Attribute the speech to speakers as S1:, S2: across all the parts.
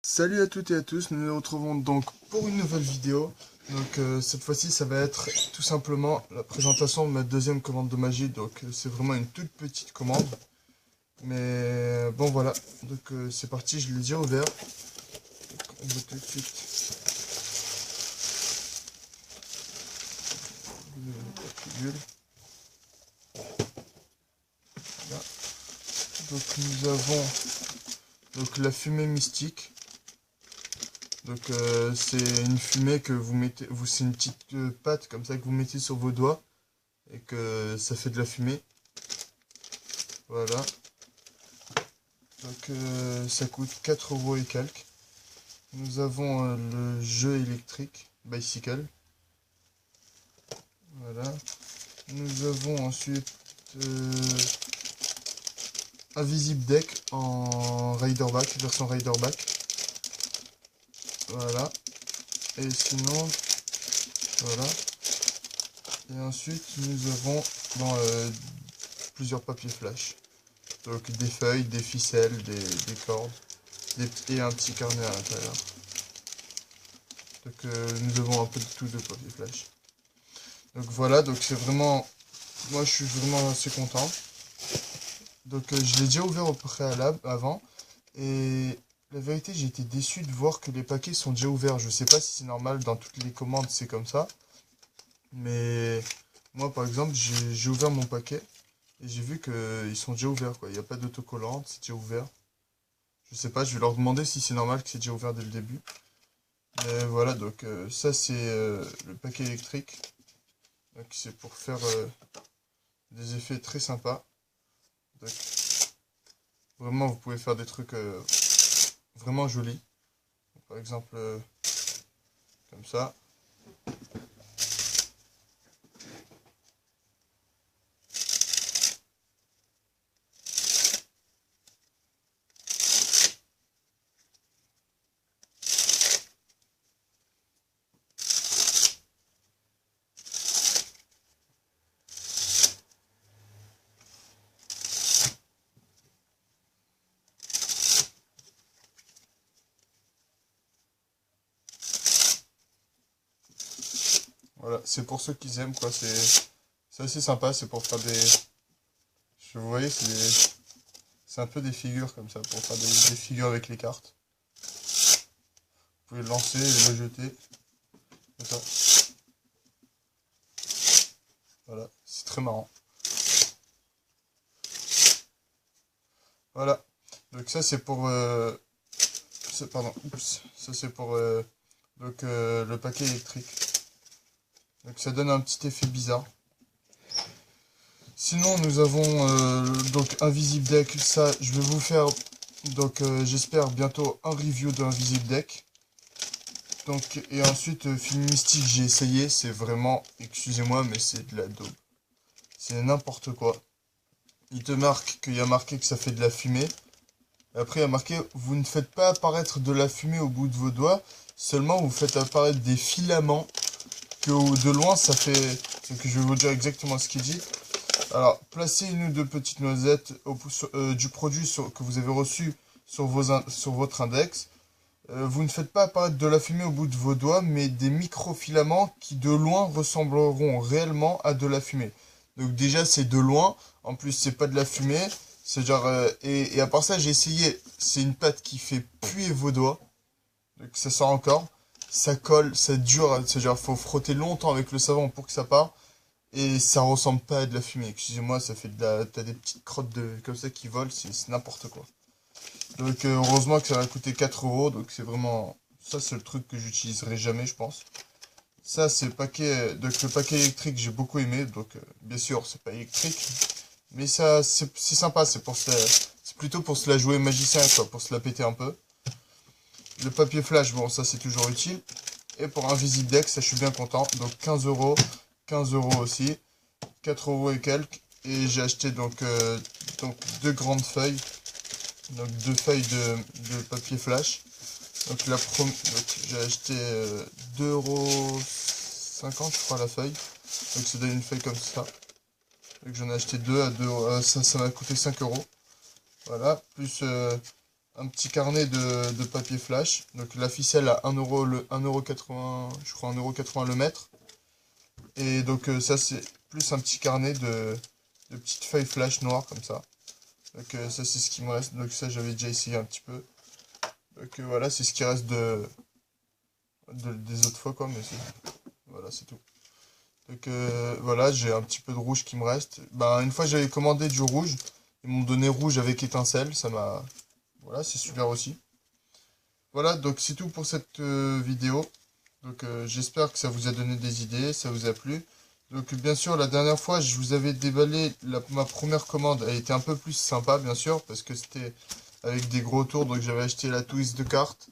S1: Salut à toutes et à tous, nous nous retrouvons donc pour une nouvelle vidéo. Donc cette fois-ci ça va être tout simplement la présentation de ma deuxième commande de magie. Donc c'est vraiment une toute petite commande. Mais bon voilà, donc c'est parti, je l'ai déjà ouvert. Donc, on va tout de suite la pilule. Voilà. Donc nous avons donc la fumée mystique. Donc c'est une fumée que vous mettez, c'est une petite pâte comme ça que vous mettez sur vos doigts et que ça fait de la fumée. Voilà. Donc ça coûte 4 € et quelques. Nous avons le jeu électrique Bicycle. Voilà. Nous avons ensuite un visible deck en Riderback, version Riderback. Voilà. Et sinon, voilà. Et ensuite, nous avons dans plusieurs papiers flash. Donc des feuilles, des ficelles, des cordes, et un petit carnet à l'intérieur. Donc nous avons un peu de tout de papier flash. Donc voilà, donc c'est vraiment... Moi je suis vraiment assez content. Donc je l'ai déjà ouvert au préalable avant. Et la vérité, j'ai été déçu de voir que les paquets sont déjà ouverts. Je sais pas si c'est normal, dans toutes les commandes c'est comme ça. Mais moi par exemple, j'ai ouvert mon paquet. Et j'ai vu qu'ils sont déjà ouverts, quoi. Il n'y a pas d'autocollant, c'est déjà ouvert. Je sais pas, je vais leur demander si c'est normal que c'est déjà ouvert dès le début. Mais voilà, donc ça c'est le paquet électrique. Donc c'est pour faire des effets très sympas. Donc, vraiment, vous pouvez faire des trucs vraiment jolis. Par exemple, comme ça. Voilà, c'est pour ceux qui aiment, quoi. C'est assez sympa, c'est pour faire des... Vous voyez, c'est un peu des figures comme ça, pour faire des figures avec les cartes. Vous pouvez le lancer et le jeter. Comme ça. Voilà, c'est très marrant. Voilà. Donc ça c'est pour pardon, oups, ça c'est pour le paquet électrique. Donc ça donne un petit effet bizarre. Sinon nous avons donc un visible deck. Ça je vais vous faire donc j'espère bientôt un review d'un visible deck. Donc et ensuite film mystique, j'ai essayé, c'est vraiment, excusez-moi mais c'est de la daube. C'est n'importe quoi. Il te marque qu'il y a marqué que ça fait de la fumée. Après, il y a marqué, vous ne faites pas apparaître de la fumée au bout de vos doigts, seulement vous faites apparaître des filaments, que de loin, ça fait... Donc, je vais vous dire exactement ce qu'il dit. Alors, placez une ou deux petites noisettes du produit que vous avez reçu sur votre index. Vous ne faites pas apparaître de la fumée au bout de vos doigts, mais des microfilaments qui de loin ressembleront réellement à de la fumée. Donc déjà, c'est de loin. En plus, c'est pas de la fumée. C'est genre et à part ça, j'ai essayé. C'est une pâte qui fait puer vos doigts. Donc ça sort encore. Ça colle, ça dure. C'est genre faut frotter longtemps avec le savon pour que ça part. Et ça ressemble pas à de la fumée. Excusez-moi, ça fait de la. T'as des petites crottes comme ça qui volent. C'est n'importe quoi. Donc heureusement que ça va coûter 4 €. Donc c'est vraiment. Ça, c'est le truc que j'utiliserai jamais, je pense. Ça, c'est le paquet. Donc le paquet électrique, j'ai beaucoup aimé. Donc bien sûr, c'est pas électrique. Mais ça, c'est sympa, c'est plutôt pour se la jouer magicien, quoi, pour se la péter un peu. Le papier flash, bon, ça c'est toujours utile. Et pour un visible deck, ça je suis bien content. Donc 15 €, 15 € aussi, 4 € et quelques. Et j'ai acheté donc deux grandes feuilles, donc deux feuilles de papier flash. Donc j'ai acheté 2,50 € je crois la feuille. Donc ça donne une feuille comme ça. Donc j'en ai acheté deux à 2 €, ça m'a coûté 5 €. Voilà, plus un petit carnet de papier flash. Donc la ficelle à 1 euro, 1,80 €, je crois 1,80 € le mètre. Et donc ça c'est plus un petit carnet de petites feuilles flash noires comme ça. Donc ça c'est ce qui me reste. Donc ça j'avais déjà essayé un petit peu. Donc voilà, c'est ce qui reste des autres fois quoi, mais voilà, c'est tout. Donc voilà, j'ai un petit peu de rouge qui me reste. Ben, une fois j'avais commandé du rouge, ils m'ont donné rouge avec étincelle, ça m'a... Voilà, c'est super aussi. Voilà, donc c'est tout pour cette vidéo. Donc j'espère que ça vous a donné des idées, ça vous a plu. Donc bien sûr, la dernière fois, je vous avais déballé ma première commande. Elle était un peu plus sympa, bien sûr, parce que c'était avec des gros tours. Donc j'avais acheté la twist de cartes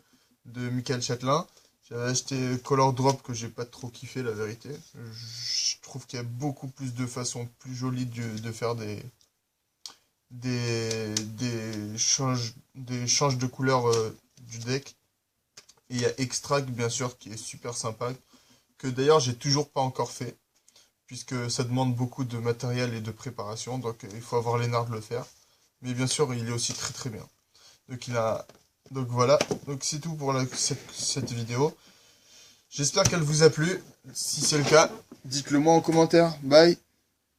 S1: de Michael Châtelain. J'avais acheté Color Drop que j'ai pas trop kiffé, la vérité. Je trouve qu'il y a beaucoup plus de façons plus jolies de faire des changes de couleur du deck. Et il y a Extract, bien sûr, qui est super sympa, que d'ailleurs j'ai toujours pas encore fait, puisque ça demande beaucoup de matériel et de préparation, donc il faut avoir les nerfs de le faire. Mais bien sûr, il est aussi très très bien. Donc donc voilà, donc c'est tout pour cette vidéo. J'espère qu'elle vous a plu. Si c'est le cas, dites-le moi en commentaire. Bye!